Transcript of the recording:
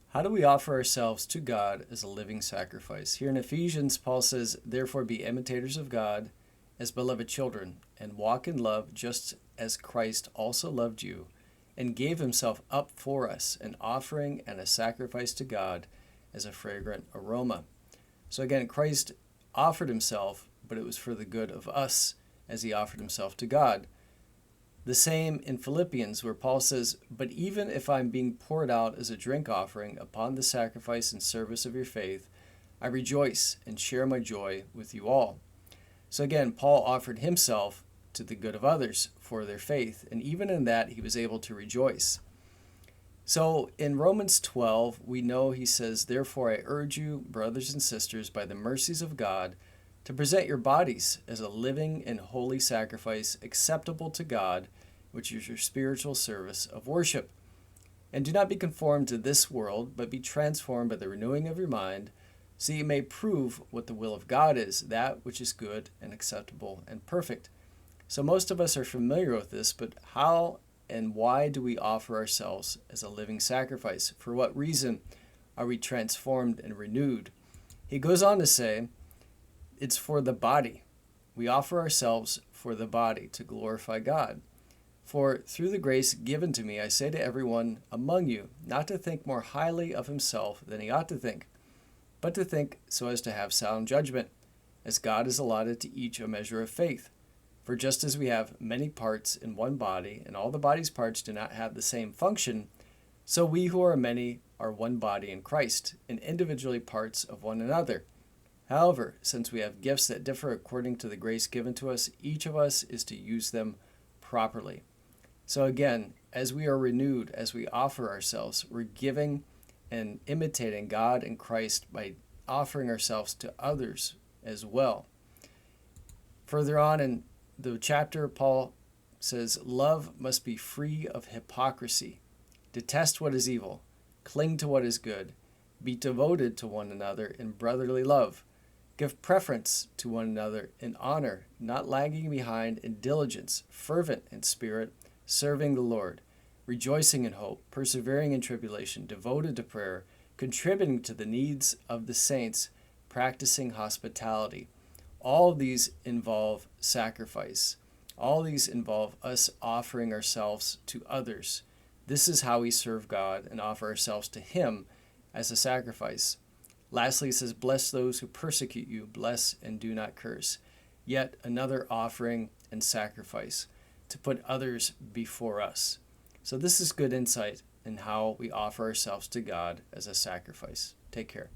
How do we offer ourselves to God as a living sacrifice? Here in Ephesians, Paul says, "Therefore be imitators of God as beloved children, and walk in love just as Christ also loved you, and gave himself up for us, an offering and a sacrifice to God as a fragrant aroma." So again, Christ offered himself, but it was for the good of us as he offered himself to God. The same in Philippians, where Paul says, "But even if I'm being poured out as a drink offering upon the sacrifice and service of your faith, I rejoice and share my joy with you all." So again, Paul offered himself to the good of others for their faith, and even in that he was able to rejoice. So in Romans 12, we know he says, "Therefore I urge you, brothers and sisters, by the mercies of God, to present your bodies as a living and holy sacrifice acceptable to God, which is your spiritual service of worship. And do not be conformed to this world, but be transformed by the renewing of your mind, so you may prove what the will of God is, that which is good and acceptable and perfect." So most of us are familiar with this, but how and why do we offer ourselves as a living sacrifice? For what reason are we transformed and renewed? He goes on to say, it's for the body. We offer ourselves for the body to glorify God. "For through the grace given to me, I say to everyone among you, not to think more highly of himself than he ought to think, but to think so as to have sound judgment, as God has allotted to each a measure of faith. For just as we have many parts in one body, and all the body's parts do not have the same function, so we who are many are one body in Christ, and individually parts of one another. However, since we have gifts that differ according to the grace given to us, each of us is to use them properly." So again, as we are renewed, as we offer ourselves, we're giving and imitating God and Christ by offering ourselves to others as well. Further on in the chapter, Paul says, "Love must be free of hypocrisy. Detest what is evil. Cling to what is good. Be devoted to one another in brotherly love. Give preference to one another in honor, not lagging behind in diligence, fervent in spirit, serving the Lord, rejoicing in hope, persevering in tribulation, devoted to prayer, contributing to the needs of the saints, practicing hospitality." All of these involve sacrifice. All these involve us offering ourselves to others. This is how we serve God and offer ourselves to him as a sacrifice. Lastly, he says, "Bless those who persecute you, bless and do not curse." Yet another offering and sacrifice to put others before us. So this is good insight in how we offer ourselves to God as a sacrifice. Take care.